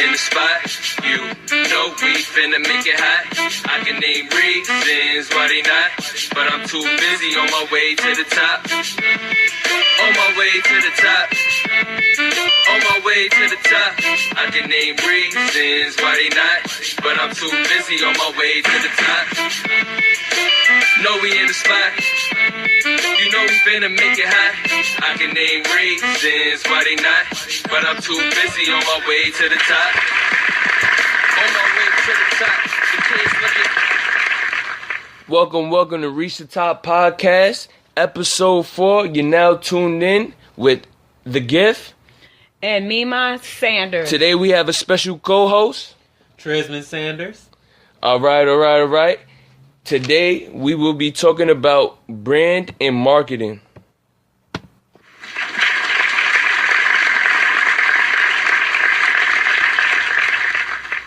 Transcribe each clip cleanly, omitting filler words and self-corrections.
in the spot. You know we finna make it hot. I can name reasons why they not, but I'm too busy on my way to the top. On my way to the top. On my way to the top. I can name reasons why they not, but I'm too busy on my way to the top. Know we in the spot. You know we finna make it hot. I can name reasons why they not, but I'm too busy on my way to the top. On my way to the top. The kids looking. Welcome to Reach the Top Podcast, episode 4. You're now tuned in with The Gift and Mima Sanders. Today we have a special co-host, Tresman Sanders. All right. Today we will be talking about brand and marketing.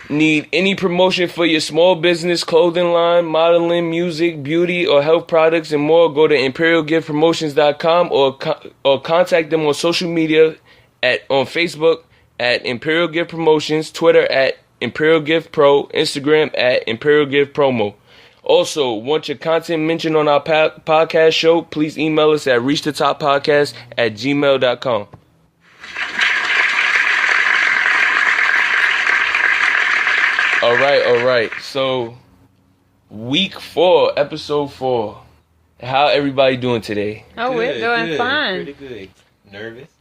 Need any promotion for your small business, clothing line, modeling, music, beauty, or health products and more? Go to imperialgiftpromotions.com or contact them on social media on Facebook at Imperial Gift Promotions, Twitter at Imperial Gift Pro, Instagram at Imperial Gift Promo. Also, want your content mentioned on our podcast show? Please email us at reachthetop@gmail.com. All right. So, week 4, episode 4. How everybody doing today? Oh, we're doing fine. Pretty good.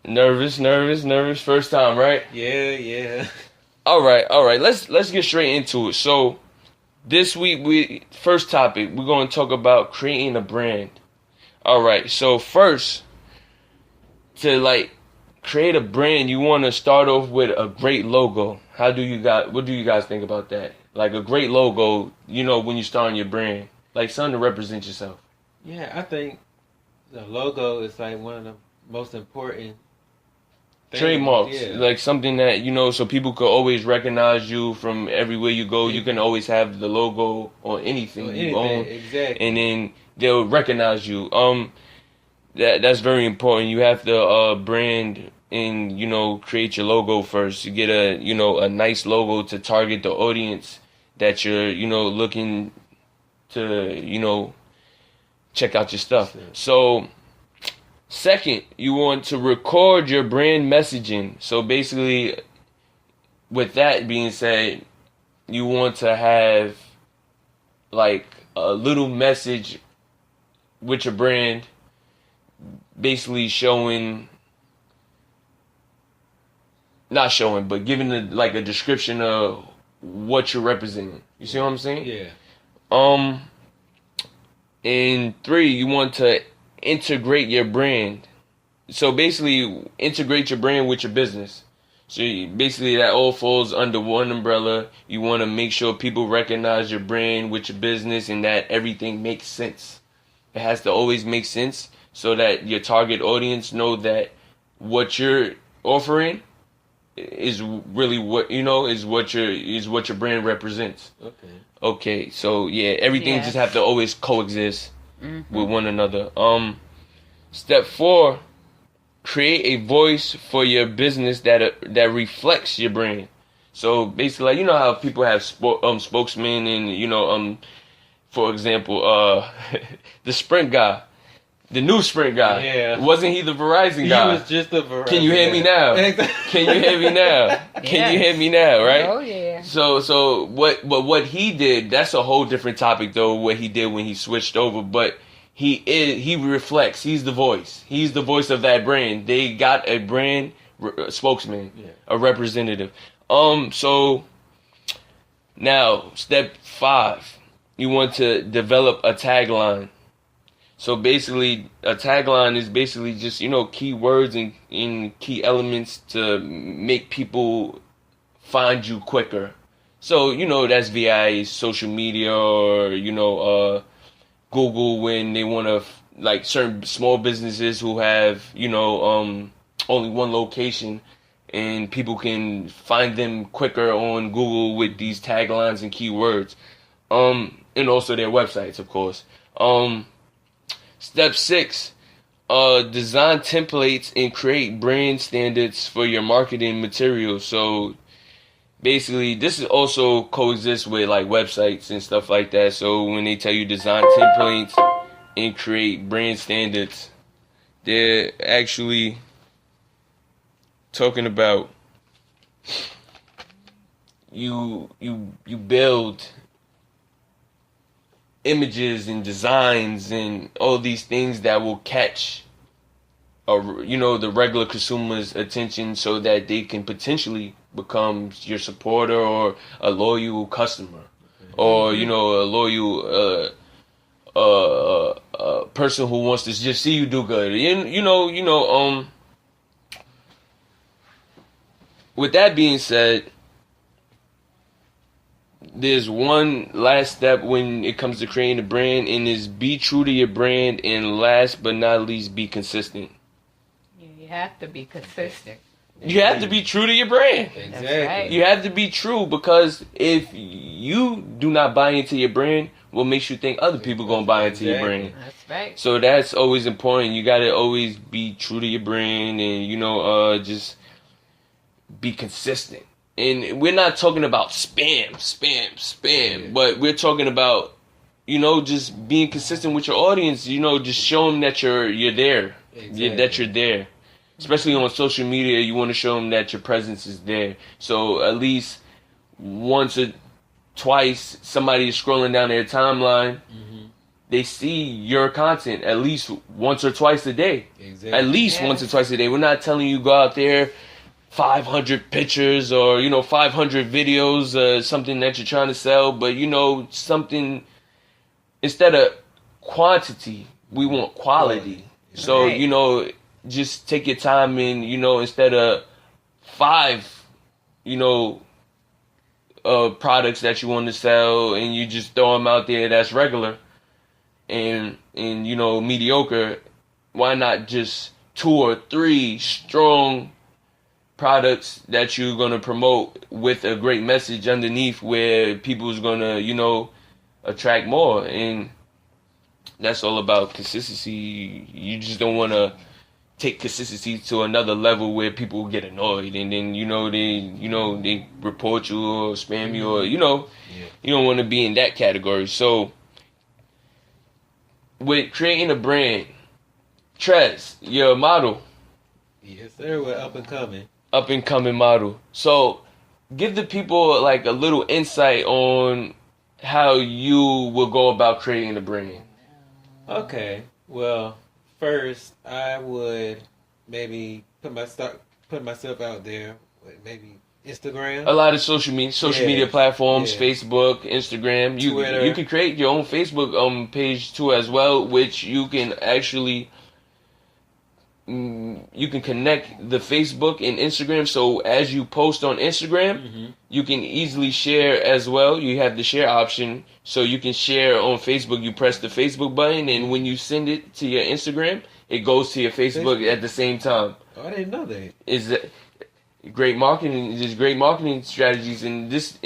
Nervous. First time, right? Yeah. All right. Let's get straight into it. So, this week, first topic, we're going to talk about creating a brand. All right. So, first, to create a brand, you want to start off with a great logo. What do you guys think about that? Like a great logo, when you start on your brand, like something to represent yourself. Yeah, I think the logo is like one of the most important things. Trademarks, yeah. Like something that, so people could always recognize you from everywhere you go. You can always have the logo on anything you own. Exactly. And then they'll recognize you. That's very important. You have to brand and create your logo first. You get a nice logo to target the audience that you're looking to check out your stuff. So second, you want to record your brand messaging. So basically, with that being said, you want to have like a little message with your brand, basically giving a description of what you're representing. You see what I'm saying? Yeah. And 3, you want to integrate your brand. So basically, integrate your brand with your business. So basically, that all falls under one umbrella. You want to make sure people recognize your brand with your business and that everything makes sense. It has to always make sense so that your target audience know that what you're offering is really what is what your brand represents. Okay. So yeah, everything just have to always coexist with one another. Step 4, create a voice for your business that reflects your brand. So basically, how people have spokesmen and for example, the Sprint guy. The new Sprint guy. Yeah. Wasn't he the Verizon guy? He was just a Verizon. Can you hear me now? Can you hear me now? Can you hear me now, right? Oh, yeah. So what he did, that's a whole different topic though, what he did when he switched over, but he reflects. He's the voice. He's the voice of that brand. They got a brand spokesman, a representative. So now step 5, you want to develop a tagline. So basically, a tagline is basically just, key words and key elements to make people find you quicker. So, that's via social media or, Google when they want to, certain small businesses who have, only one location and people can find them quicker on Google with these taglines and keywords. And also their websites, of course. Step 6, design templates and create brand standards for your marketing materials. So basically this is also coexists with like websites and stuff like that. So when they tell you design templates and create brand standards, they're actually talking about you build images and designs and all these things that will catch the regular consumer's attention so that they can potentially become your supporter or a loyal customer or a loyal person who wants to just see you do good. With that being said, there's one last step when it comes to creating a brand, and is be true to your brand, and last but not least, be consistent. You have to be consistent. You have to be true to your brand. Exactly. That's right. You have to be true, because if you do not buy into your brand, what makes you think other people gonna buy into your brand? That's right. So that's always important. You gotta always be true to your brand, and just be consistent. And we're not talking about spam, Yeah. but we're talking about, just being consistent with your audience. Just show them that you're there, Exactly. that you're there. Especially on social media, you want to show them that your presence is there. So at least once or twice, somebody is scrolling down their timeline, they see your content at least once or twice a day. Exactly. At least once or twice a day. We're not telling you go out there 500 pictures or 500 videos, something that you're trying to sell, but something, instead of quantity, we want quality. So Right. just take your time, and instead of 5 products that you want to sell, and you just throw them out there that's regular and mediocre, why not just 2 or 3 strong products that you're going to promote with a great message underneath, where people's going to attract more? And that's all about consistency. You just don't want to take consistency to another level where people get annoyed, and then they report you or spam you, or you don't want to be in that category. So with creating a brand, Trez, you're a model. Yes, sir. We're up and coming. Model. So give the people like a little insight on how you will go about creating a brand. Okay. Well, first I would maybe put myself out there with maybe Instagram. A lot of social media platforms, Yeah. Facebook, Instagram. Twitter. You can create your own Facebook page too as well, which you can actually you can connect the Facebook and Instagram. So as you post on Instagram, you can easily share as well. You have the share option, so you can share on Facebook. You press the Facebook button, and when you send it to your Instagram, it goes to your Facebook at the same time. Oh, I didn't know that. Is great marketing. There's great marketing strategies, and this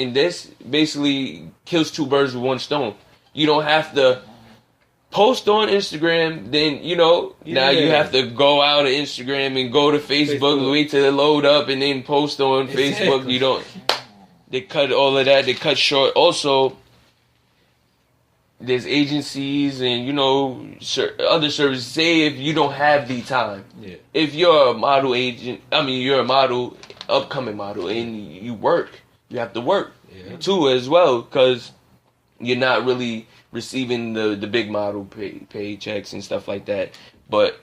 basically kills 2 birds with 1 stone. You don't have to post on Instagram, then now you have to go out of Instagram and go to Facebook, wait till it load up, and then post on Facebook. They cut all of that. They cut short. Also, there's agencies and other services. Say if you don't have the time, if you're a model agent, you're a model, upcoming model, and you have to work too as well, because you're not really receiving the big model paychecks and stuff like that. But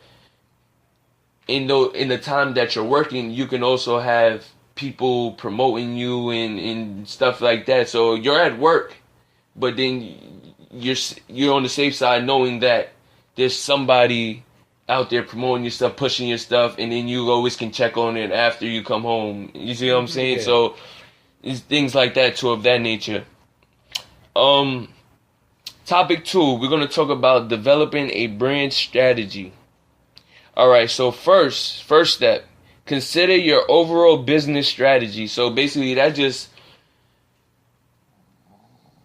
in the time that you're working, you can also have people promoting you and stuff like that. So you're at work, but then you're on the safe side, knowing that there's somebody out there promoting your stuff, pushing your stuff, and then you always can check on it after you come home. You see what I'm saying? Yeah. So it's things like that too, of that nature. Topic 2, we're going to talk about developing a brand strategy. All right, so first step, consider your overall business strategy. So basically, that's just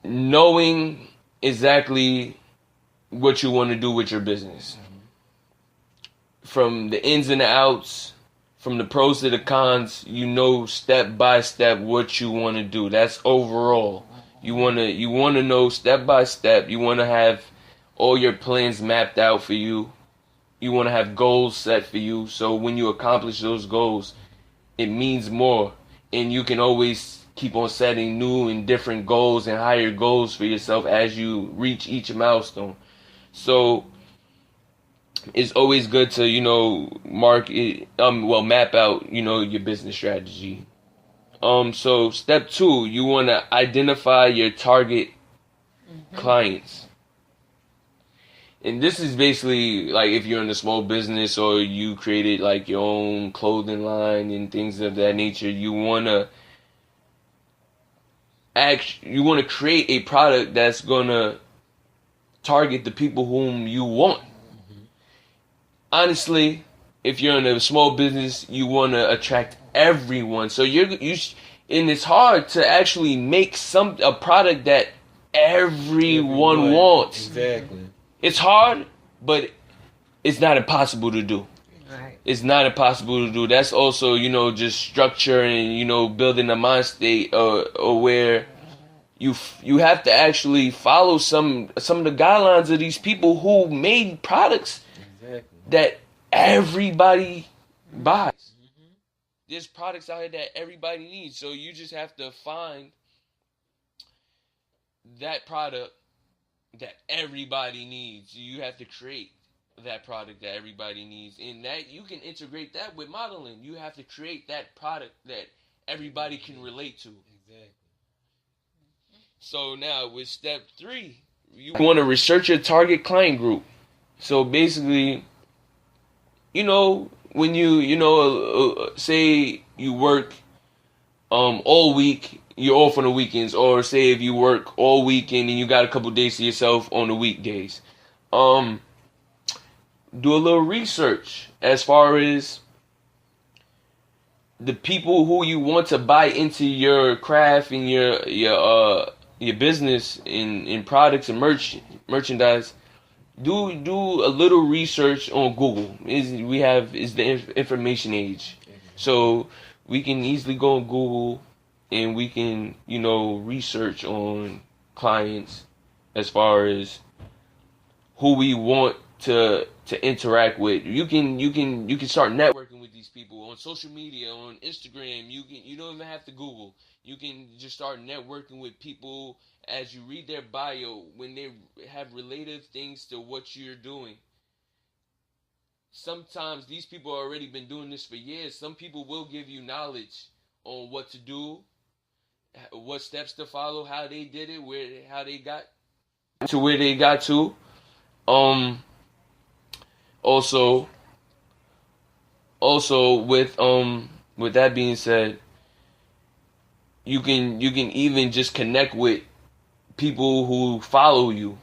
knowing exactly what you want to do with your business. From the ins and the outs, from the pros to the cons, you know step by step what you want to do. That's overall. You wanna know step by step. You wanna have all your plans mapped out for you. You wanna have goals set for you. So when you accomplish those goals, it means more, and you can always keep on setting new and different goals and higher goals for yourself as you reach each milestone. So it's always good to, map out, your business strategy. So step 2, you want to identify your target clients. And this is basically like if you're in a small business or you created like your own clothing line and things of that nature, you want to create a product that's going to target the people whom you want. Honestly, if you're in a small business, you want to attract everyone. So and it's hard to actually make a product that everyone wants. Exactly. It's hard, but it's not impossible to do. Right. It's not impossible to do. That's also, just structure and, building a mind state or where you have to actually follow some of the guidelines of these people who made products that everybody buys. There's products out here that everybody needs. So you just have to find that product that everybody needs. You have to create that product that everybody needs. And that you can integrate that with modeling. You have to create that product that everybody can relate to. Exactly. So now with step 3, you want to research your target client group. So basically, when say you work all week, you're off on the weekends, or say if you work all weekend and you got a couple days to yourself on the weekdays, do a little research as far as the people who you want to buy into your craft and your business in products and merchandise. Do a little research on Google. Is the information age, so we can easily go on Google and we can research on clients as far as who we want to interact with. You can start networking with these people on social media, on Instagram. You don't even have to Google. You can just start networking with people as you read their bio when they have related things to what you're doing. Sometimes these people have already been doing this for years. Some people will give you knowledge on what to do, what steps to follow, how they did it, how they got to where they got to. Also with that being said, you can even just connect with people who follow you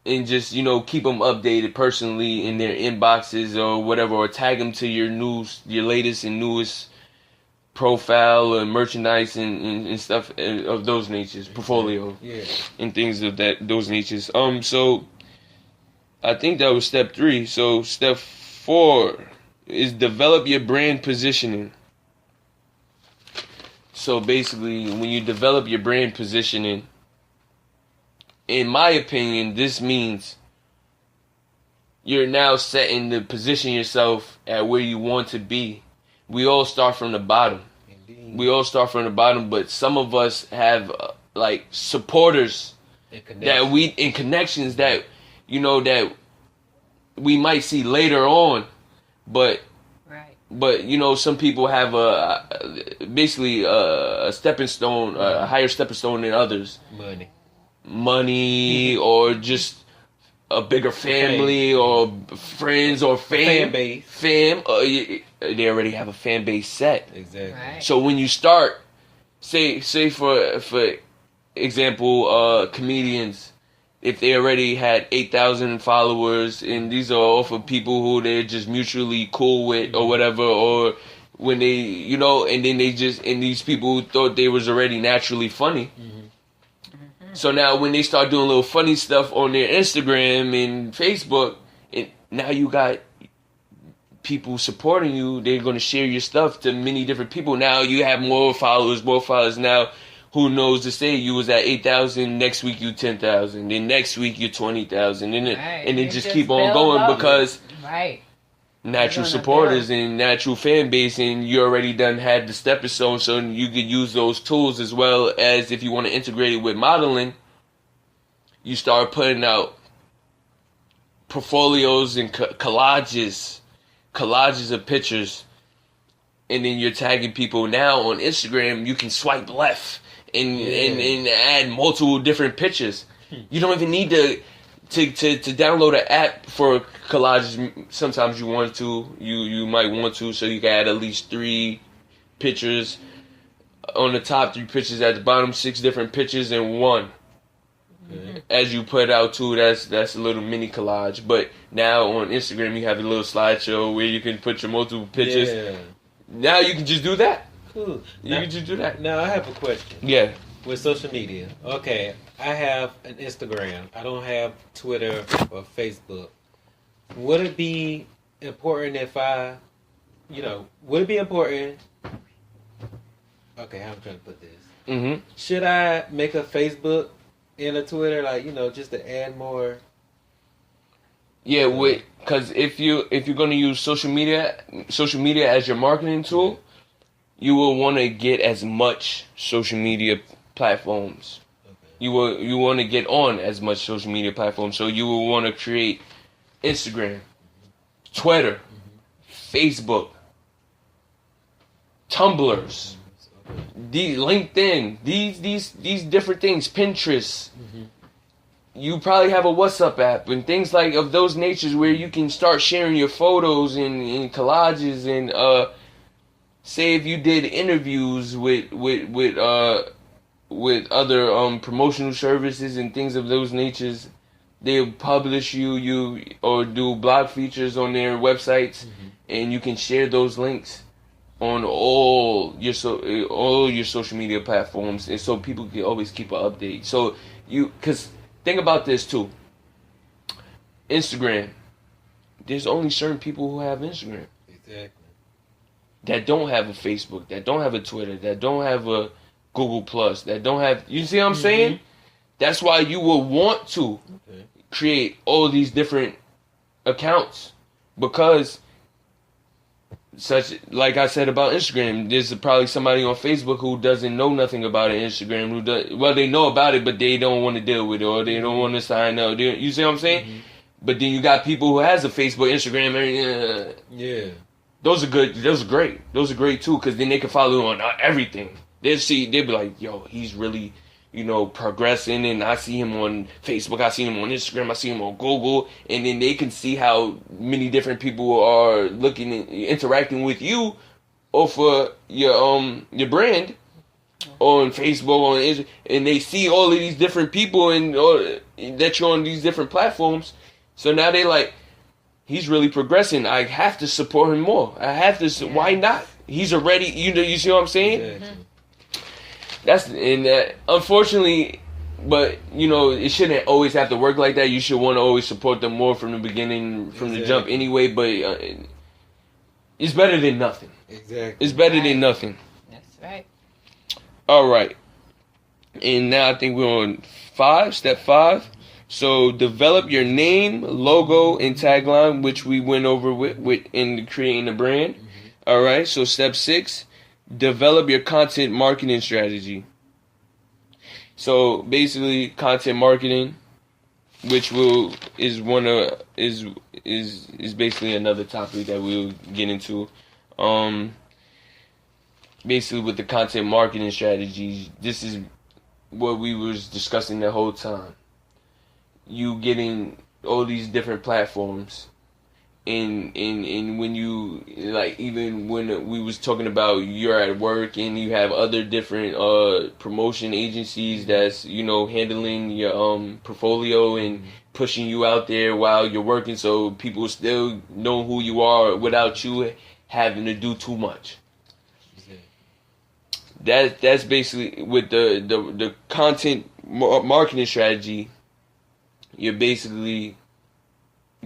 and just keep them updated personally in their inboxes or whatever, or tag them to your latest and newest profile or merchandise and stuff of those natures, portfolio, and things of those natures. So I think that was step 3. So step 4 is develop your brand positioning. So basically, when you develop your brand positioning, in my opinion, this means you're now setting to position yourself at where you want to be. We all start from the bottom. Indeed. We all start from the bottom, but some of us have supporters and connections that we might see later on, but some people have a stepping stone, a higher stepping stone than others. Money or just a bigger family or friends or fan base. They already have a fan base set. Exactly. Right. So when you start, say for example, comedians, if they already had 8,000 followers, and these are all for people who they're just mutually cool with or whatever, or when they, and then and these people thought they was already naturally funny. So now when they start doing little funny stuff on their Instagram and Facebook, and now you got people supporting you, they're going to share your stuff to many different people. Now you have more followers. Now, who knows to say you was at 8,000, next week you 10,000, then next week you 20,000, and it just keep on going up. because right. natural supporters and natural fan base, and you already done had the stepping stone, so you could use those tools as well as if you want to integrate it with modeling. You start putting out portfolios and collages of pictures, and then you're tagging people. Now on Instagram, you can swipe left and add multiple different pictures. You don't even need to download an app for collages. Sometimes you want to, you might want to, so you can add at least 3 pictures on the top, 3 pictures at the bottom, 6 different pictures in one. Mm-hmm. As you put out too, that's a little mini collage. But now on Instagram, you have a little slideshow where you can put your multiple pictures. Yeah. Now you can just do that. Cool. You can just do that. Now I have a question. Yeah. With social media, okay, I have an Instagram. I don't have Twitter or Facebook. Would it be important if would it be important? Okay, how I'm trying to put this. Mm-hmm. Should I make a Facebook and a Twitter, just to add more? Yeah, because if you're going to use social media as your marketing tool, you will want to get as much social media platforms. Okay. You want to get on as much social media platforms. So you will want to create Instagram, Twitter, Facebook, Tumblrs, LinkedIn, these different things, Pinterest. Mm-hmm. You probably have a WhatsApp app and things like of those natures where you can start sharing your photos and collages and say if you did interviews with other promotional services and things of those natures, they'll publish you or do blog features on their websites, and you can share those links on all your social media platforms, and so people can always keep an update. So because think about this too. Instagram, there's only certain people who have Instagram. Exactly. That don't have a Facebook, that don't have a Twitter, that don't have a Google Plus, that don't have. You see what I'm saying? That's why you will want to create all these different accounts, because like I said about Instagram, there's probably somebody on Facebook who doesn't know nothing about it. Instagram, they know about it, but they don't want to deal with it, or they don't want to sign up. You see what I'm saying? Mm-hmm. But then you got people who has a Facebook, Instagram, yeah. Those are good. Those are great. Those are great too, because then they can follow you on everything. They'll be like, yo, he's really, progressing, and I see him on Facebook, I see him on Instagram, I see him on Google, and then they can see how many different people are looking and interacting with you or for your brand on Facebook, on Instagram, and they see all of these different people and that you're on these different platforms. So now they like, he's really progressing. I have to support him more. I have to. Yeah. Why not? He's already. You see what I'm saying? Mm-hmm. Unfortunately, but it shouldn't always have to work like that. You should want to always support them more from the beginning, from the jump anyway. But it's better than nothing. Exactly. It's better than nothing. That's right. All right, and now I think we're on step 5. So develop your name, logo, and tagline, which we went over with in creating a brand. Mm-hmm. All right. So step 6, develop your content marketing strategy. So basically, content marketing, which is basically another topic that we'll get into. Basically, with the content marketing strategies, this is what we was discussing the whole time. You getting all these different platforms, and when you even when we was talking about you're at work and you have other different promotion agencies that's handling your portfolio and pushing you out there while you're working, so people still know who you are without you having to do too much. That's basically with the content marketing strategy. You're basically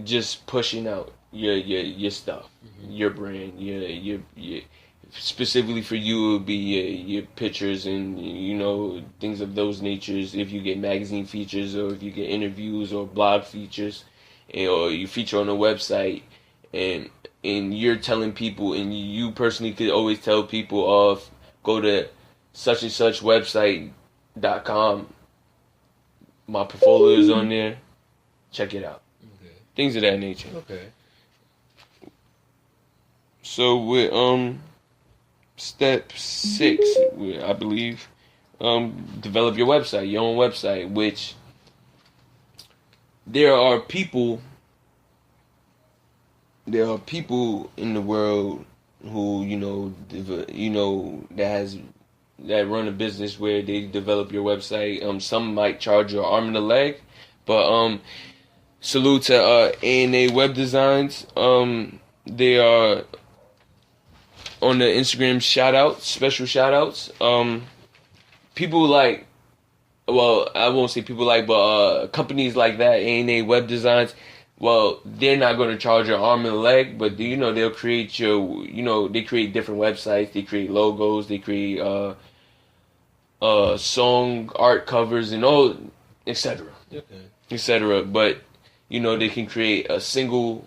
just pushing out your stuff, your brand, your specifically for you it would be your pictures and things of those natures. If you get magazine features or if you get interviews or blog features, or you feature on a website, and you're telling people, and you personally could always tell people of go to such and such website.com. My portfolio is on there. Check it out. Okay. Things of that nature. Okay. So with step 6, I believe, develop your website, your own website. Which there are people in the world who that run a business where they develop your website. Some might charge you an arm and a leg, but salute to A&A Web Designs. They are on the Instagram special shout outs. People like, well, I won't say people like, but companies like that, A&A Web Designs, well, they're not going to charge your arm and a leg, but they'll create they create different websites, they create logos, they create song art covers and all, etc. Okay. etc. But they can create a single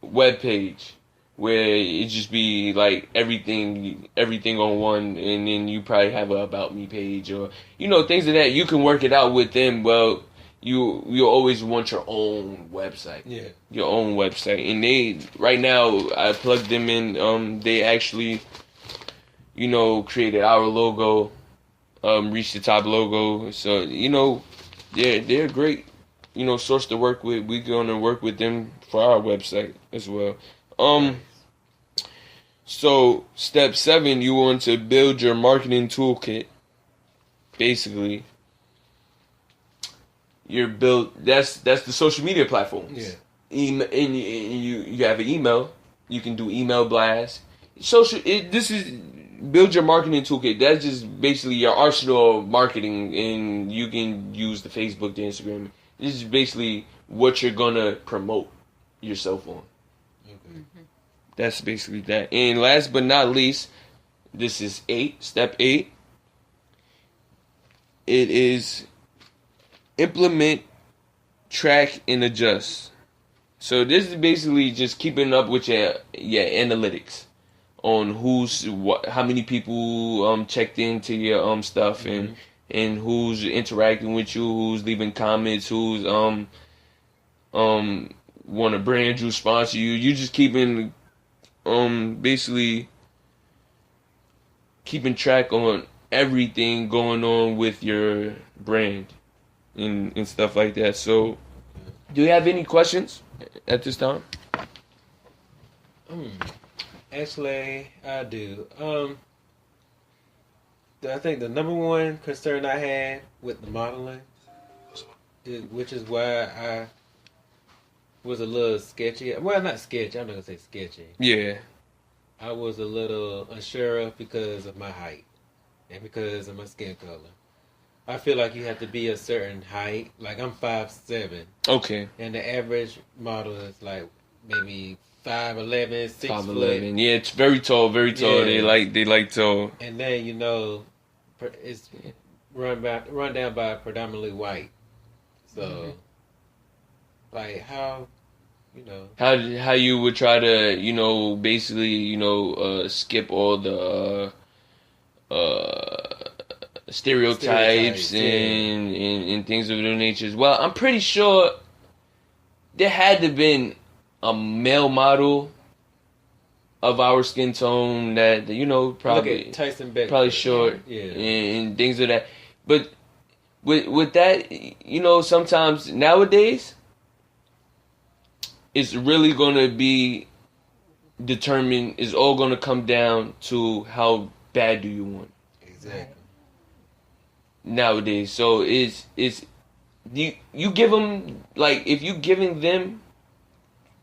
web page where it just be like everything on one, and then you probably have a about me page or things of that. You can work it out with them. Well, you always want your own website. Yeah. Your own website. And they right now I plugged them in. They actually created our logo, Reach the Top logo. So they're a great source to work with. We're gonna work with them for our website as well. So step 7, you want to build your marketing toolkit. Basically, that's the social media platforms. Yeah. And you have an email. You can do email blasts. This is build your marketing toolkit. That's just basically your arsenal of marketing, and you can use the Facebook, the Instagram. This is basically what you're gonna promote yourself on. Okay. Mm-hmm. That's basically that. And last but not least, this is step 8. It is implement, track, and adjust. So this is basically just keeping up with your analytics on how many people checked into your stuff, Mm-hmm. and who's interacting with you, who's leaving comments, who's want to brand you, sponsor you. You just basically keeping track on everything going on with your brand and stuff like that. So, do you have any questions at this time? Actually, I do. I think the number one concern I had with the modeling, which is why I was a little sketchy. Well, not sketchy. I'm not gonna say sketchy. Yeah. I was a little unsure because of my height and because of my skin color. I feel like you have to be a certain height. Like I'm 5'7". Okay. And the average model is like maybe 5'11", 6 5'11". foot. Yeah, it's very tall, very tall. Yeah. They like tall. And then it's run down by predominantly white. So, like how how you would try to basically skip all the stereotypes and things of that nature. Well, I'm pretty sure there had to have been a male model of our skin tone that probably look at Tyson Beckford. probably short, and things of that. But with that, sometimes nowadays it's really gonna be determined. It's all gonna come down to how bad do you want Exactly. nowadays. So it's you give them, like, if you giving them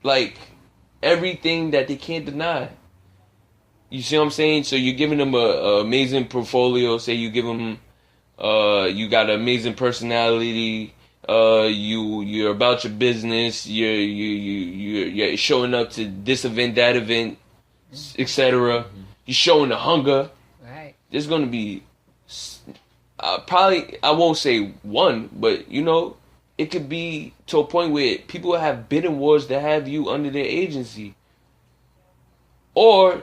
like everything that they can't deny. You see what I'm saying? So you're giving them a amazing portfolio. Say you give them, you got an amazing personality, You're about your business. You're showing up to this event, that event, etc. You're showing the hunger. Right. There's gonna be probably, I won't say one, but it could be to a point where people have bidding wars that have you under their agency. Or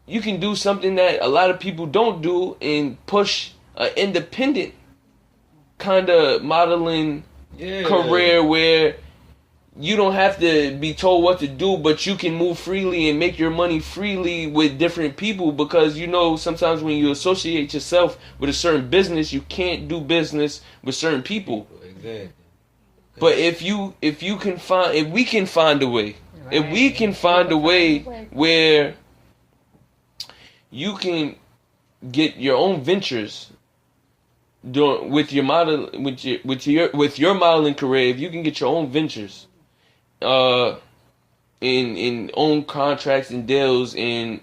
you can do something that a lot of people don't do and push an independent kind of modeling career where you don't have to be told what to do, but you can move freely and make your money freely with different people, because sometimes when you associate yourself with a certain business, you can't do business with certain people. Exactly. But if we can find a way, if we can find a way where you can get your own ventures with your modeling career, if you can get your own ventures, in own contracts and deals, and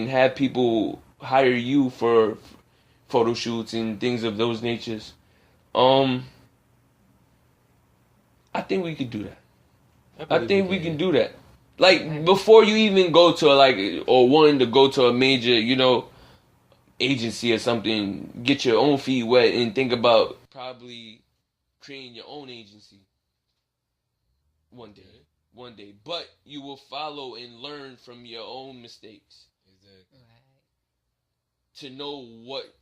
have people hire you for photo shoots and things of those natures, I think we could do that. I think we can do that. Like, before you even go to or wanting to go to a major, agency or something, get your own feet wet and think about probably creating your own agency one day. But you will follow and learn from your own mistakes. Exactly. To know what,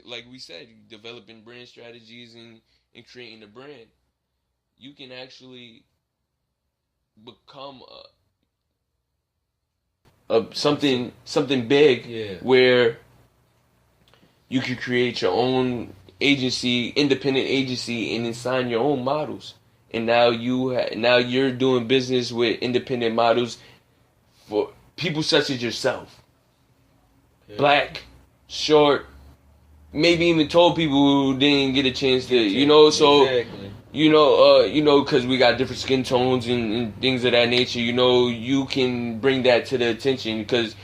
like we said, developing brand strategies and creating a brand. You can actually become something big, where you can create your own agency, independent agency, and then sign your own models. And now you're doing business with independent models for people such as yourself. Yeah. Black, short, maybe even tall people who didn't get a chance to, so exactly. Because we got different skin tones and things of that nature. You can bring that to the attention, because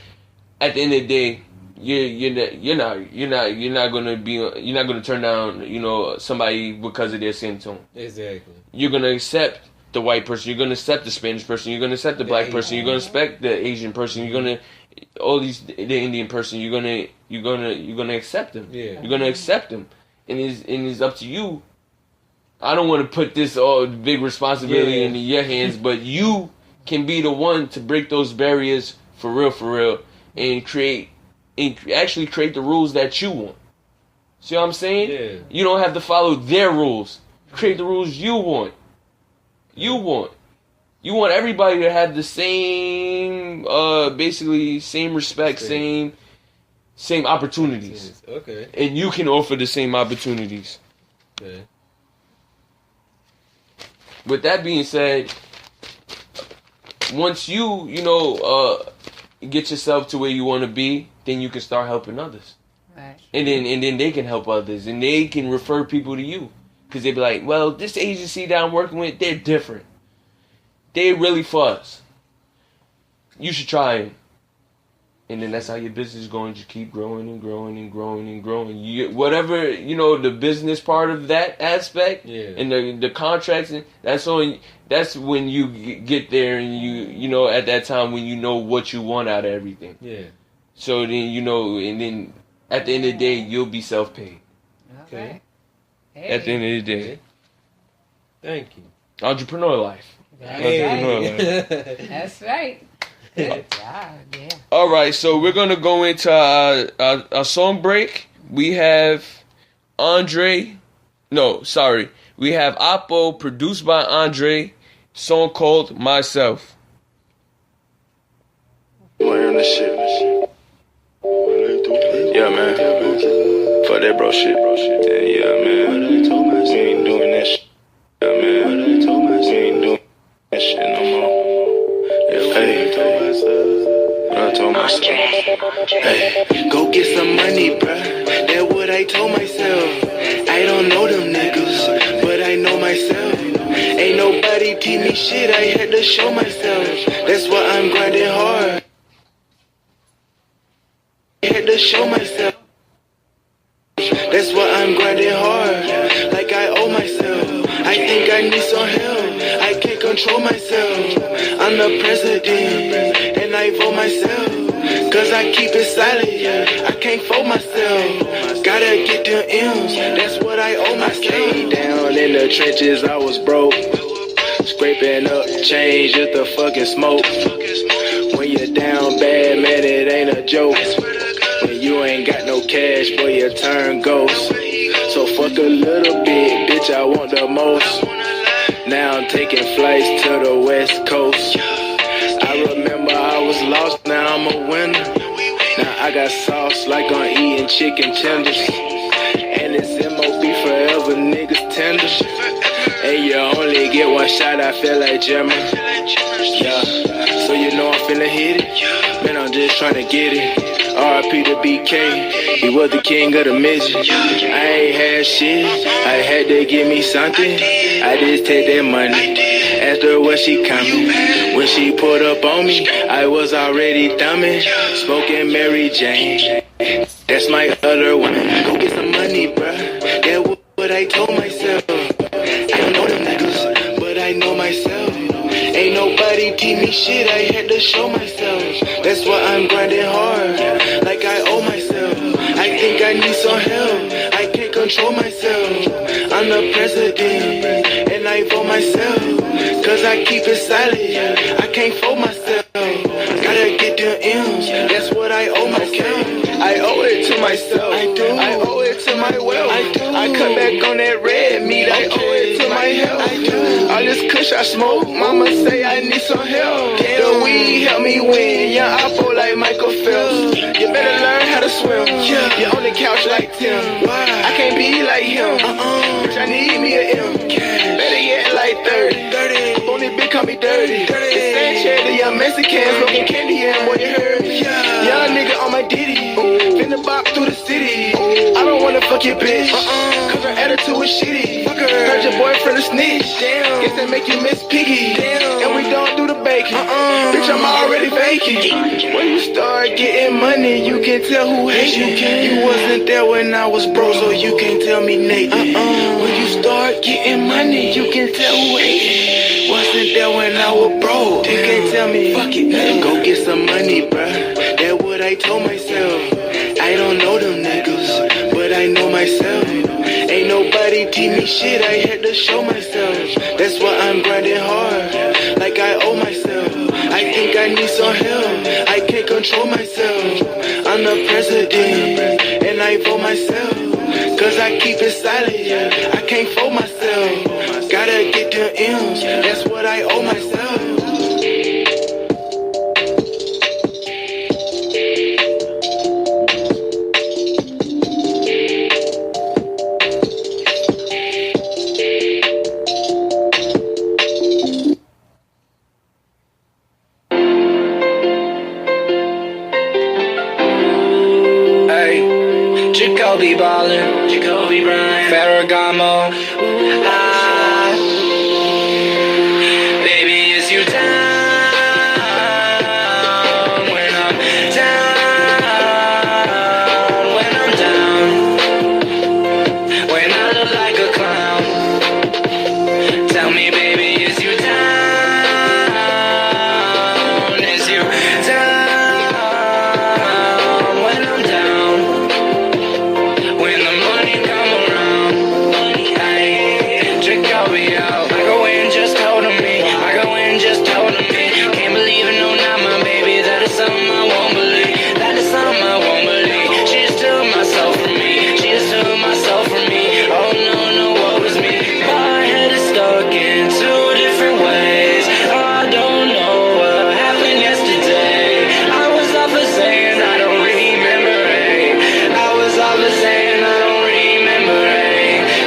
at the end of the day, you're not gonna turn down somebody because of their skin tone. Exactly. You're gonna accept the white person. You're gonna accept the Spanish person. You're gonna accept the black person. You're gonna accept the Asian person. You're gonna the Indian person. You're gonna accept them. Yeah. You're gonna accept them, and it's up to you. I don't want to put this big responsibility into your hands, but you can be the one to break those barriers for real, and actually create the rules that you want. See what I'm saying? Yeah. You don't have to follow their rules. Create the rules you want. You want everybody to have the same, basically same respect, same opportunities. Okay. And you can offer the same opportunities. Okay. With that being said, once you get yourself to where you want to be, then you can start helping others. Right. And then they can help others, and they can refer people to you, because they be like, well, this agency that I'm working with, they're different. They're really for us. You should try it. And then that's how your business is going to keep growing and growing and growing and growing. Whatever, the business part of that aspect, and the contracts, and that's when you get there, and at that time when you know what you want out of everything. Yeah. So then and then at the end of the day, you'll be self-paid. Okay. Hey. At the end of the day. Thank you. Entrepreneur life. That's right. Good job, yeah. All right, so we're gonna go into our song break. We have we have Oppo, produced by Andre, song called Myself. Wearing this shit. Yeah, man. Fuck that bro shit. Yeah, man. We ain't doing that shit. Yeah, man. We ain't doing that shit no more. Hey, I told myself, hey, go get some money, bruh. That's what I told myself. I don't know them niggas, but I know myself. Ain't nobody teach me shit, I had to show myself. That's why I'm grinding hard. I had to show myself. That's why I'm grinding hard. Like I I need some help. I can't control myself. I'm the president, and I vote myself. Cause I keep it silent, I can't fold myself. Gotta get them M's, that's what I owe myself. I came down in the trenches, I was broke. Scraping up change just the fucking smoke. When you're down bad, man, it ain't a joke. When you ain't got no cash, boy, your turn ghost. So fuck a little bit, bitch, I want the most. Now I'm taking flights to the west coast. I remember I was lost, now I'm a winner. Now I got sauce like I'm eating chicken tenders. And it's MOB forever, niggas tender. And you only get one shot, I feel like Gemma. Yeah, so you know I'm finna hit it. Man, I'm just tryna get it. R.I.P. to BK, he was the king of the midget. I ain't had shit, I had to give me something. I just take that money, asked her where she coming. When she pulled up on me, I was already thumbing. Smoking Mary Jane, that's my other one. Go get some money, bruh, that's what I told myself. I don't know them niggas, but I know myself. Ain't nobody teach me shit, I had to show myself. That's why I'm grinding hard, like I owe myself. I think I need some help, I can't control myself. I'm the president, and I vote myself. Cause I keep it silent, I can't fold myself. Gotta get them M's, that's what I owe myself. I owe it to myself, I owe it to my wealth. I cut back on that red meat, I owe it to my health. All this kush I smoke, mama say I need some help. The weed help me win, young Oppo like Michael Phelps. You better learn how to swim, you're on the couch like Tim. I can't be like him, bitch I need me a M. Better yet like 30, only bitch call me dirty. The Sanchez, the young Mexicans, smoking candy and boy you heard me. Young nigga on my ditty, finna bop through the city. I don't wanna fuck your bitch, cause her attitude is shitty. Heard your boyfriend a snitch, guess that make you miss Piggy. And we don't do the baking, bitch I'm already vacant. When you start getting money, you can tell who hates you. You wasn't there when I was broke, so you can't tell me Nathan. When you start getting money, you can tell who hates. Wasn't there when I was broke, you can't tell me fuck it. Go get some money, bruh, that's what I told myself. I don't know them niggas, but I know myself. Ain't nobody teach me shit, I had to show myself. That's why I'm grinding hard, like I owe myself. I think I need some help, I can't control myself. I'm the president, and I vote myself. Cause I keep it silent, I can't fold myself. Gotta get them M's, that's what I owe myself. Jacoby ballin', Jacoby Bryant, Ferragamo. Baby, is you down when I'm down? When I'm down, when I look like a clown. Tell me, baby, is you down? Is you down when I'm down? When the money come around, ayy, Jacoby out. I go in, just hold on me. I go in, just hold on me. Can't believe it, no, not my baby. That is something I won't believe. That is something I won't believe. She just took myself from me. She just took myself from me. Oh no, no, what was me? My head is stuck in two different ways. I don't know what happened yesterday. I was off for saying I don't remember. I was off for saying I don't remember.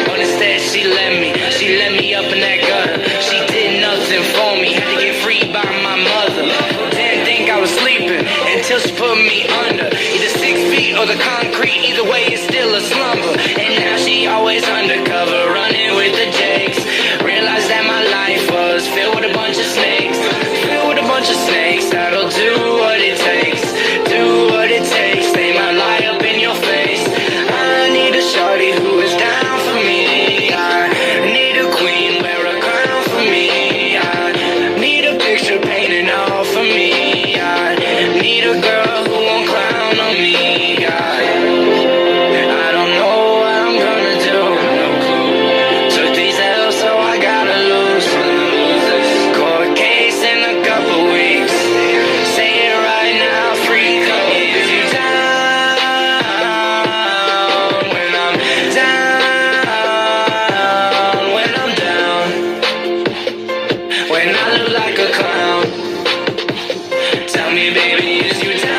But instead she let me up in that gutter. She did nothing for me. Had to get free by my mother. Didn't think I was sleeping until she put me under. Either 6 feet or the concrete. Either way, it's still a slumber. And now she always undercover, running with the jakes. Realized that my life was filled with a bunch of snakes. Filled with a bunch of snakes that'll do what it takes. Do what it takes. They might lie up in your face. I need a shorty who is down for me. I need a queen, wear a a girl who won't clown on me. I don't know what I'm gonna do. No clue. Took these L's, so I gotta lose. Court case in a couple weeks. Say it right now, free code. Is you down when I'm down? When I'm down, when I look like a clown. Tell me, baby, is you down?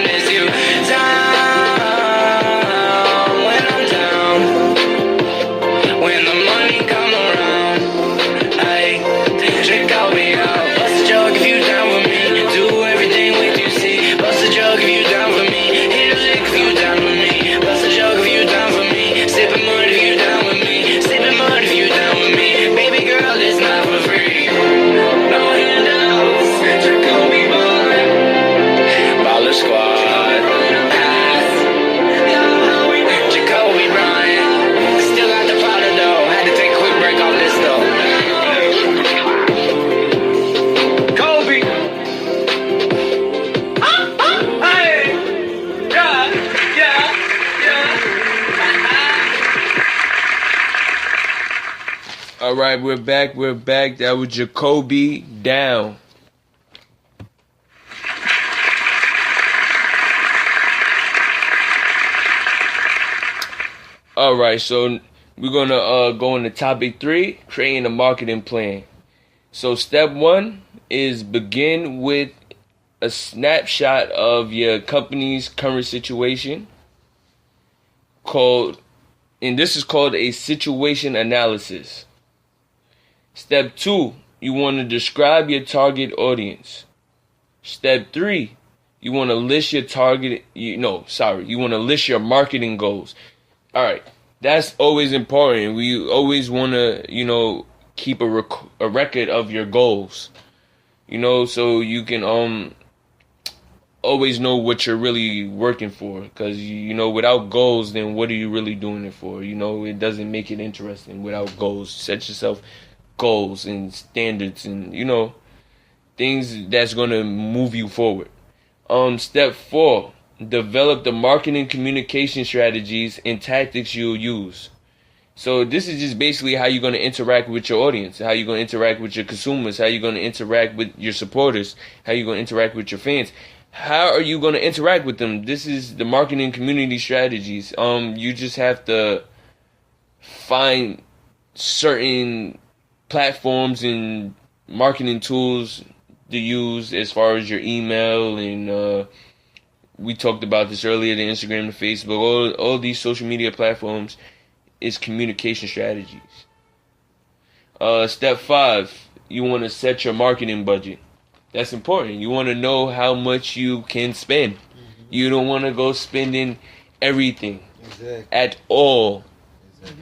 Is you down when I'm down? When the money come around, I check out me out. Bust a jug if you down with me. Do everything with you, see. Bust a jug if you down with me. Hit a lick if you down with me. Bust a jug if you down with me. Sipping mud if you down with me. Sipping mud if you down with me. Baby girl, it's not for free. No handouts, Jacoby boy. Baller squad. Jacoby Bryant. Still got the powder though. Had to take a quick break off this though. Kobe. Hey. Yeah. All right, we're back. That was Jacoby down. All right, so we're gonna go into topic 3, creating a marketing plan. So step 1 is begin with a snapshot of your company's current situation, and this is called a situation analysis. Step 2, you want to describe your target audience. Step 3, you want to list your you want to list your marketing goals. All right, that's always important. We always want to, keep a record of your goals, so you can always know what you're really working for. Because, without goals, then what are you really doing it for? It doesn't make it interesting without goals. Set yourself goals and standards and, things that's going to move you forward. Step 4, develop the marketing communication strategies and tactics you'll use. So this is just basically how you're going to interact with your audience, how you're going to interact with your consumers, how you're going to interact with your supporters, how you're going to interact with your fans. How are you going to interact with them? This is the marketing community strategies. You just have to find certain platforms and marketing tools to use as far as your email and we talked about this earlier, the Instagram, the Facebook, all these social media platforms is communication strategies. Step 5, you want to set your marketing budget. That's important. You want to know how much you can spend. Mm-hmm. You don't want to go spending everything at all.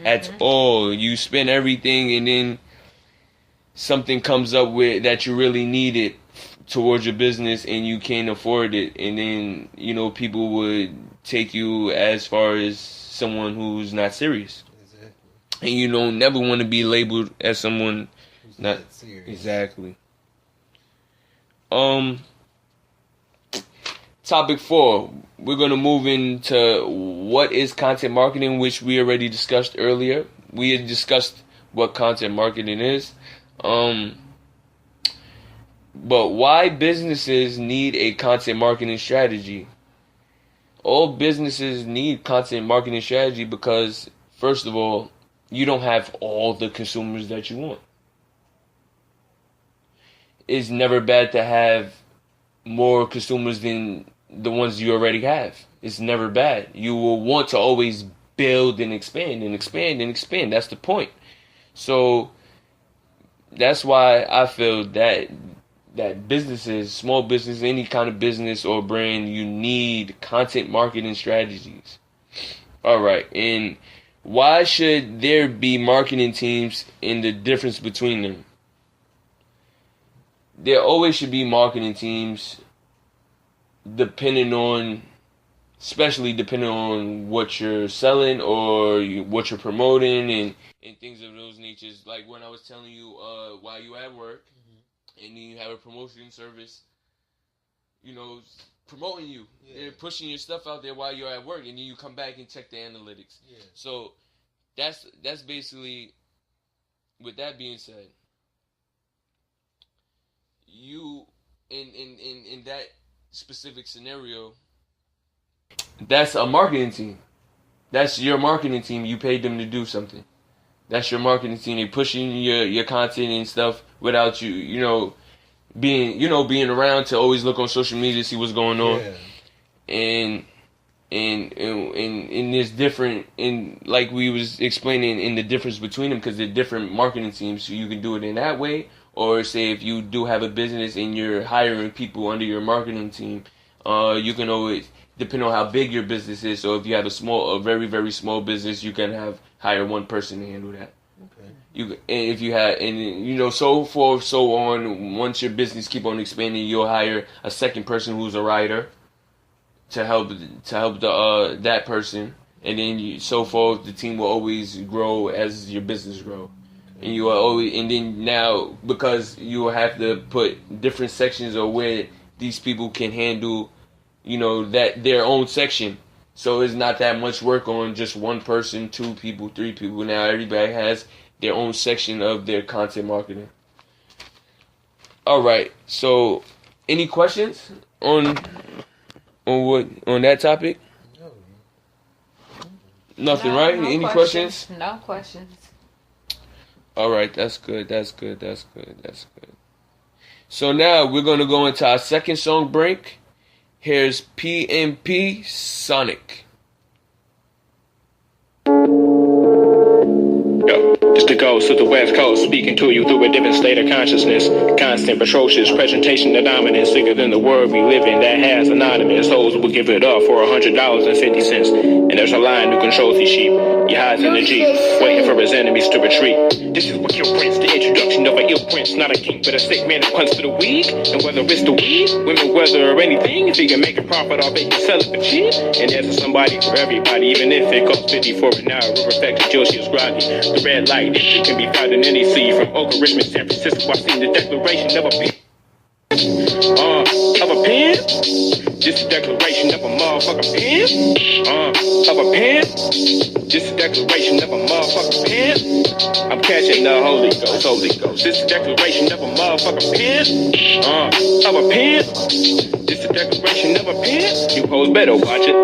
At all. You spend everything and then something comes up with that you really needed towards your business and you can't afford it, and then people would take you as far as someone who's not serious. And you don't never want to be labeled as someone who's not serious. Exactly. Topic 4, we're gonna move into what is content marketing, which we already discussed earlier. We had discussed what content marketing is. But why businesses need a content marketing strategy? All businesses need content marketing strategy because, first of all, you don't have all the consumers that you want. It's never bad to have more consumers than the ones you already have. It's never bad. You will want to always build and expand and expand and expand. That's the point. So that's why I feel that businesses, small business, any kind of business or brand, you need content marketing strategies. All right. And why should there be marketing teams and the difference between them? There always should be marketing teams especially depending on what you're selling or what you're promoting and things of those natures. Like when I was telling you while you at work, and then you have a promotion service, you know, promoting you. Yeah. They're pushing your stuff out there while you're at work, and then you come back and check the analytics. Yeah. So that's basically. With that being said, you in that specific scenario, that's a marketing team. That's your marketing team. You paid them to do something. That's your marketing team. They pushing your content and stuff without you, being around to always look on social media, see what's going on. Yeah. And there's different, in like we was explaining, in the difference between them, because they're different marketing teams. So you can do it in that way, or say if you do have a business and you're hiring people under your marketing team, you can always, depending on how big your business is. So if you have a very very small business, you can hire one person to handle that. Okay. And if you have, and so forth, so on. Once your business keep on expanding, you'll hire a second person who's a writer to help that person, and then so forth. The team will always grow as your business grow, and you are always, and then now, because you will have to put different sections of where these people can handle, that their own section. So it's not that much work on just one person, 2 people, 3 people. Now everybody has their own section of their content marketing. All right. So, any questions on that topic? No. Nothing, No, right? no Any questions? No questions. All right, that's good. So now we're gonna go into our second song break. Here's PMP Sonic. Yo, it's the ghost of the West Coast speaking to you through a different state of consciousness. Constant, atrocious presentation of dominance, sicker than the world we live in that has anonymous. Hoes will give it up for $100.50. And there's a lion who controls these sheep. He hides in the Jeep, waiting for his enemies to retreat. This is what kill prince, the introduction of an ill prince, not a king, but a sick man who comes to the weak. And whether it's the weed, women, weather, or anything, if he can make a profit off it, he sell it for cheap. And there's somebody for everybody, even if it costs 50 for an hour. We're perfect until she is groggy. The red light, it can be found in any sea. From Oak, Richmond, San Francisco, I've seen the declaration of a pen. Of a pen? Just a declaration of a motherfucking pen? Of a pen? Just a declaration of a motherfucking pen? I'm catching the Holy Ghost, Holy Ghost. Just a declaration of a motherfucking pen? Of a pen? Just a declaration of a pen? You hoes better watch it.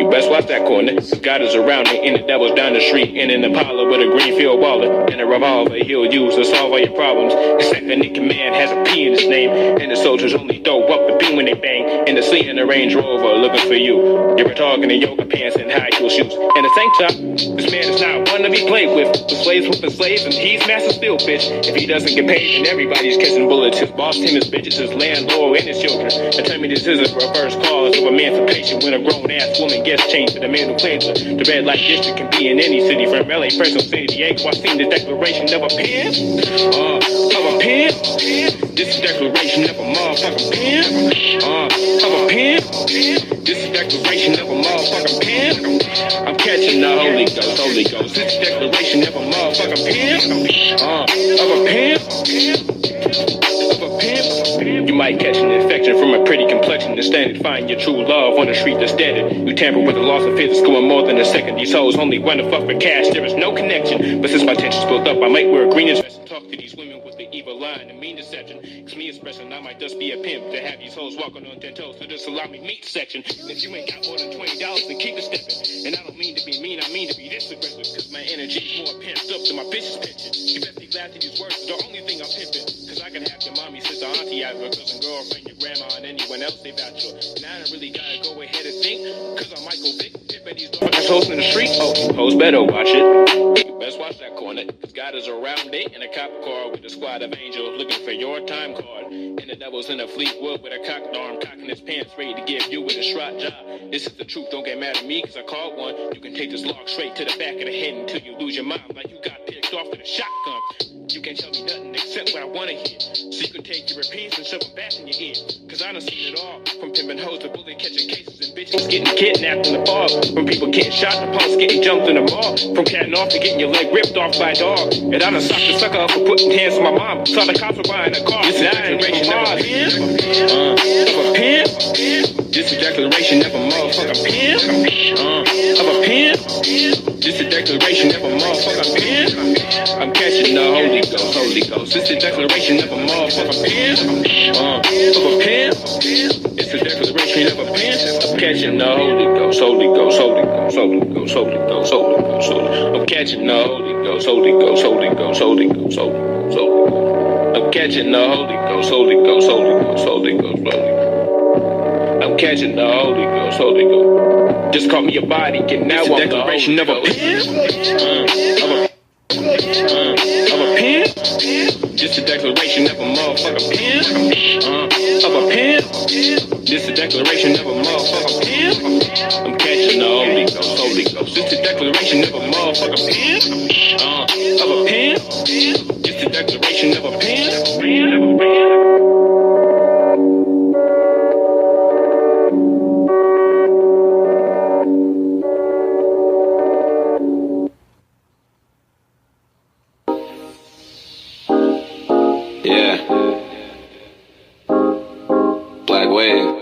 You best watch that corner. God is around it, and the devil's down the street. And in Impala with a greenfield baller and a revolver he'll use to solve all your problems. The second in command has a P in his name, and the soldiers only throw up the beam when they bang. And the sea in the Range Rover looking for you. You're talking in yoga pants and high heel shoes. And the tank top, this man is not one to be played with. The slaves whipping slaves, and he's master still, bitch. If he doesn't get paid, then everybody's kissing bullets. His boss, him, his bitches, his landlord, and his children. And tell me this isn't a reverse cause of emancipation when a grown-ass woman gets changed to the man who claims her. The red light district can be in any city, from LA, Fresno, San Diego. I've seen the declaration of a pen. Of a pen. This is declaration of a motherfucking pen. Of a pen. This is declaration of a motherfucking pen. I'm catching the Holy Ghost, Holy Ghost. This is declaration of a motherfucking pen. Of a pen. Of a pen. You might catch an infection from a pretty complexion. Instead of find your true love on the street that's dead. You tamper with the loss of physics, going more than a second. These hoes only want to fuck for cash. There is no connection. But since my tension's built up, I might wear a green dress and talk to these women with the evil line and mean deception. Cause me expressing I might just be a pimp to have these hoes walking on 10 toes to the salami meat section. And if you ain't got more than $20, then keep it stepping. And I don't mean to be mean, I mean to be this aggressive. Cause my energy's more pimped up than my bitch's pension. You best be glad that these words are the only thing I'm pimping. Cause I can have your mommy, sister, auntie, out your cousin, girlfriend, your grandma, and anyone else they vouch for. And I don't really gotta go ahead and think. Cause I'm Michael Vick, pimping these dogs hoes in the street. Oh, you hoes better watch it. You best watch that corner. Cause God is around it in a cop car with a squad of angels looking for your time card. And the devil's in a Fleetwood with a cocked arm, cocking his pants, ready to give you with a strut job. This is the truth, don't get mad at me, cause I called one. You can take this log straight to the back of the head until you lose your mind like you got picked off with a shotgun. You can't tell me nothing except what I wanna hear. So you can take your repeats and shove them back in your ear. Cause I done seen it all. From pimping hoes to bullet catching cases and bitches getting kidnapped in the fog. From people getting shot to punks getting jumped in the mall. From catting off to getting your leg ripped off by a dog. And I done socked the sucker up for putting hands on my mom. Saw the cops were buying a car. This is a declaration of a pimp. This is a declaration of a motherfucking pimp. Of a pimp. This is a declaration of a motherfucking pimp. I'm catching the Holy Ghost, Holy Ghost. This is a declaration of a motherfucking pimp. Of a pimp. It's a declaration of a pimp. I'm catching the Holy Ghost, Holy Ghost, Holy Ghost, Holy Ghost, Holy Ghost, Holy Ghost, Holy Ghost. I'm catching the Holy Ghost, Holy Ghost, Holy Ghost, Holy Ghost, Holy Ghost, Holy Ghost. I'm catching the Holy Ghost, Holy Ghost, Holy Ghost, Holy Ghost, Holy Ghost. I'm catching the Holy Ghost, Holy Ghost. Just call me your body, get now I'm the declaration of a pimp. Of a pimp. Just a declaration of a motherfucking pimp. Of a pimp. Just a declaration of a motherfucking pimp. I'm catching the Holy Ghost, Holy Ghost. Just a declaration of a motherfucking pimp. Of a pimp. Just a declaration of a pimp. Yeah. Black Wave.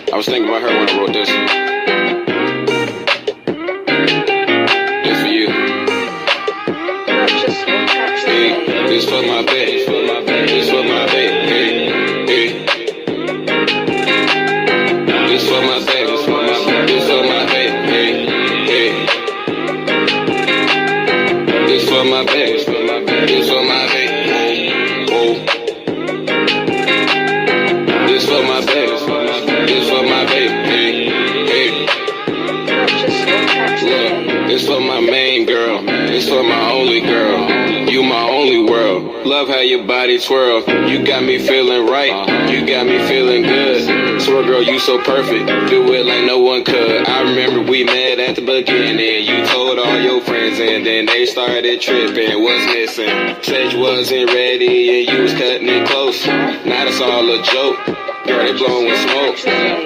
I was thinking about her when I wrote this. This for you. Hey, this for my baby. This for my baby. Hey, hey. This for my baby. This for my baby. Hey, hey. This for my baby. This for my baby. Whoa. This for my baby. This for my baby. Hey, hey. Look, this for my main girl. This for my only girl. You my only world. Love how your body twirl. You got me feeling right. You got me feeling good. Swear girl, you so perfect. Do it like no one could. I remember we met at the beginning. You told all your friends and then they started tripping. What's missing? Said you wasn't ready and you was cutting it close. Now it's all a joke. Girl, they blowing smoke.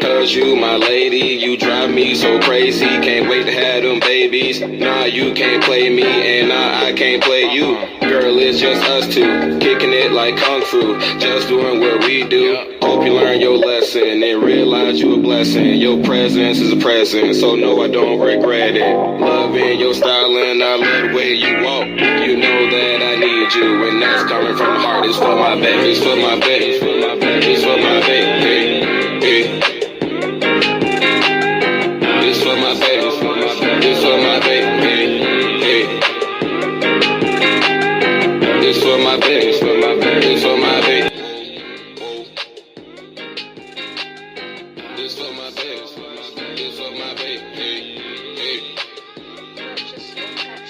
Cause you my lady, you drive me so crazy. Can't wait to have them babies. Nah, you can't play me, and nah, I can't play you. Girl, it's just us two, kicking it like Kung Fu. Just doing what we do. Hope you learn your lesson and realize you a blessing. Your presence is a present, so no, I don't regret it. Loving your style and I love the way you walk. You know that I need you, and that's coming from the heart. It's for my baby, it's for my baby, it's for my baby, it's for my baby. Hey, hey. This for my baby, this for my baby, hey, hey. This for my baby, this for my baby, this for my baby. This for my baby, this for my baby, hey, hey.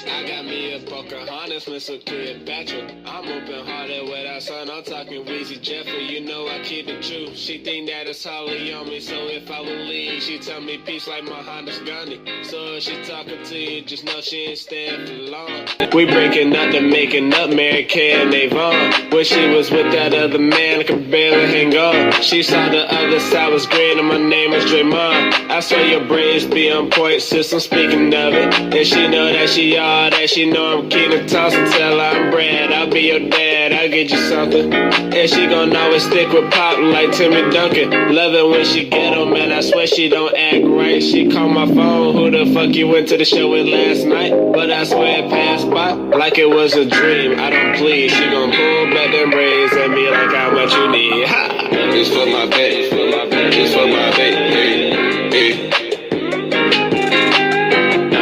I got me a Pocahontas, Miss Cleopatra. I'm open-hearted without son, I'm talking Weezy Jeffrey. You know I keep the truth. She think that it's Holly on me, so if I will leave, she tell me peace like my Honda's Gandhi. So if she talking to you, just know she ain't staying for long. We breaking up to making up, Mary Kay and Avon. When she was with that other man, I could barely hang on. She saw the other side was green and my name is Draymond. I saw your brains be on point, sis, I'm speaking of it. And she know that she all that, she know I'm keen to toss until I'm bread. I'll be your dad, I'll get you something. And she gon' always stick with Pop like Timmy Duncan. Love it when she get on, man, I swear she don't act right. She call my phone, who the fuck you went to the show with last night? But I swear it passed by like it was a dream. I don't please, she gon' pull back them braids at me like how much you need. Ha! This for my baby, this for my baby, this for my baby, hey, hey.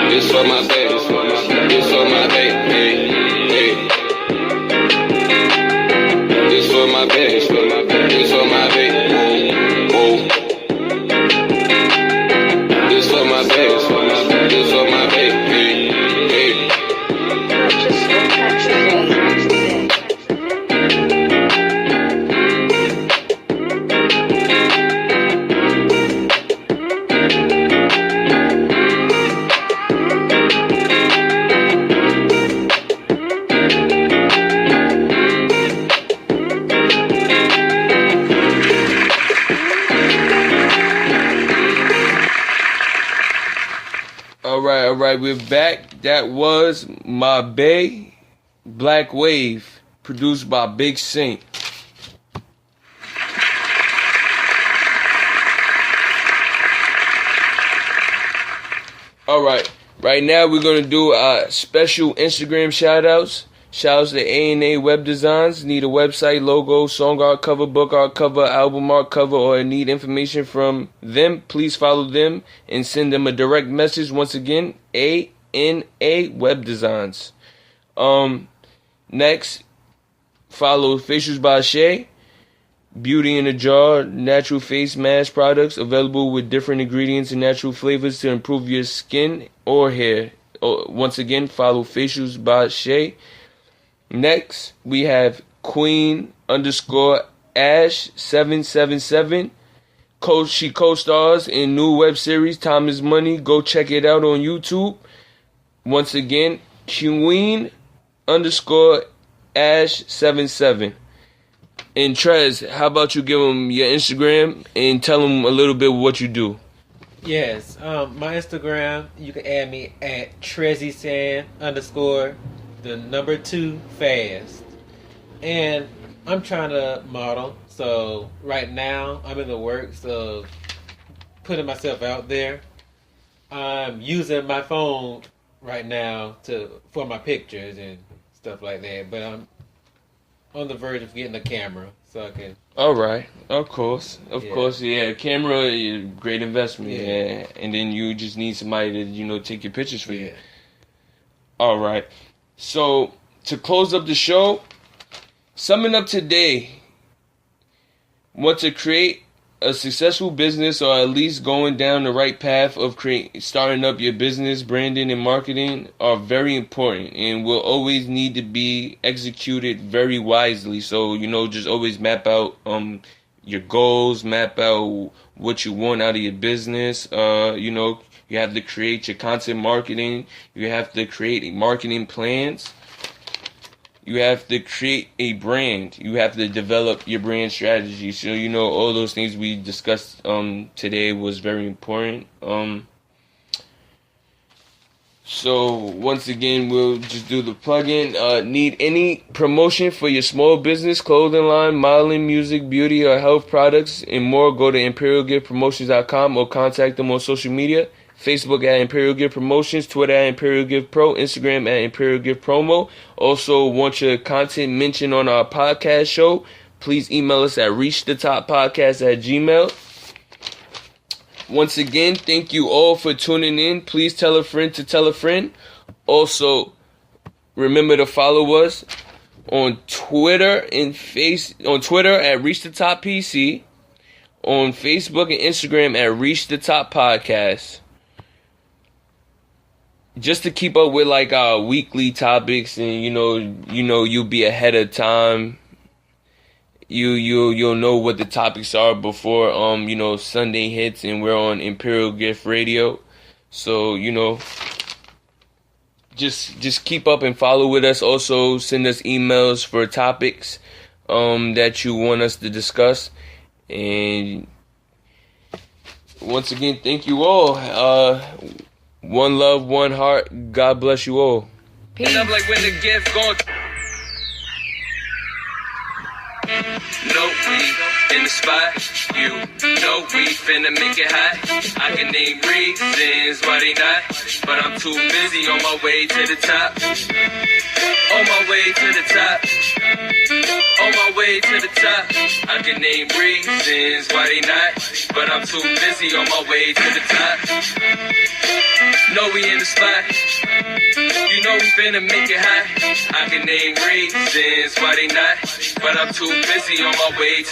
This for my baby, this for my baby, this for my baby, hey, hey. This for my baby, this for my baby, this for my baby, whoa, whoa. This for my baby, this for my baby, this for my baby, hey, hey. All right, we're back. That was My Bay, Black Wave, produced by Big Saint. All right now we're going to do special Instagram shout-outs. Shoutouts to A&A Web Designs. Need a website, logo, song art cover, book art cover, album art cover, or need information from them, please follow them and send them a direct message. Once again, A&A Web Designs. Next, follow Facials by Shay. Beauty in a jar, natural face mask products available with different ingredients and natural flavors to improve your skin or hair. Once again, follow Facials by Shay. Next, we have Queen_Ash777. She co-stars in new web series Time is Money. Go check it out on YouTube. Once again, Queen_Ash77. And Trez, how about you give them your Instagram and tell them a little bit what you do? Yes, my Instagram, you can add me at TrezzySan_2fast. And I'm trying to model, so right now I'm in the works of putting myself out there. I'm using my phone right now for my pictures and stuff like that, but I'm on the verge of getting a camera so I can. All right, of course, yeah. Camera is a great investment, yeah. And then you just need somebody to take your pictures for you. All right, so to close up the show, summing up today, want to create a successful business, or at least going down the right path of starting up your business. Branding and marketing are very important and will always need to be executed very wisely. So, just always map out your goals, map out what you want out of your business. You have to create your content marketing. You have to create marketing plans. You have to create a brand. You have to develop your brand strategy. So, all those things we discussed today was very important. So, once again, we'll just do the plug-in. Need any promotion for your small business, clothing line, modeling, music, beauty, or health products, and more, go to ImperialGiftPromotions.com or contact them on social media. Facebook at Imperial Gift Promotions, Twitter at Imperial Gift Pro, Instagram at Imperial Gift Promo. Also, want your content mentioned on our podcast show, please email us at reachthetoppodcast@gmail.com. Once again, thank you all for tuning in. Please tell a friend to tell a friend. Also, remember to follow us on Twitter on Twitter at ReachTheTopPC, on Facebook and Instagram at Reach the Top Podcast. Just to keep up with our weekly topics, and you'll be ahead of time. You'll know what the topics are before Sunday hits, and we're on Imperial Gift Radio. So just keep up and follow with us. Also send us emails for topics that you want us to discuss. And once again, thank you all. One love, one heart. God bless you all. Peace. Up like when the gift gone. No, we in the spot. You know we finna make it hot. I can name reasons why they not, but I'm too busy on my way to the top. On my way to the top. On my way to the top. I can name reasons why they not, but I'm too busy on my way to the top. Know we in the spot. You know we finna make it hot. I can name reasons why they not, but I'm too busy on my way to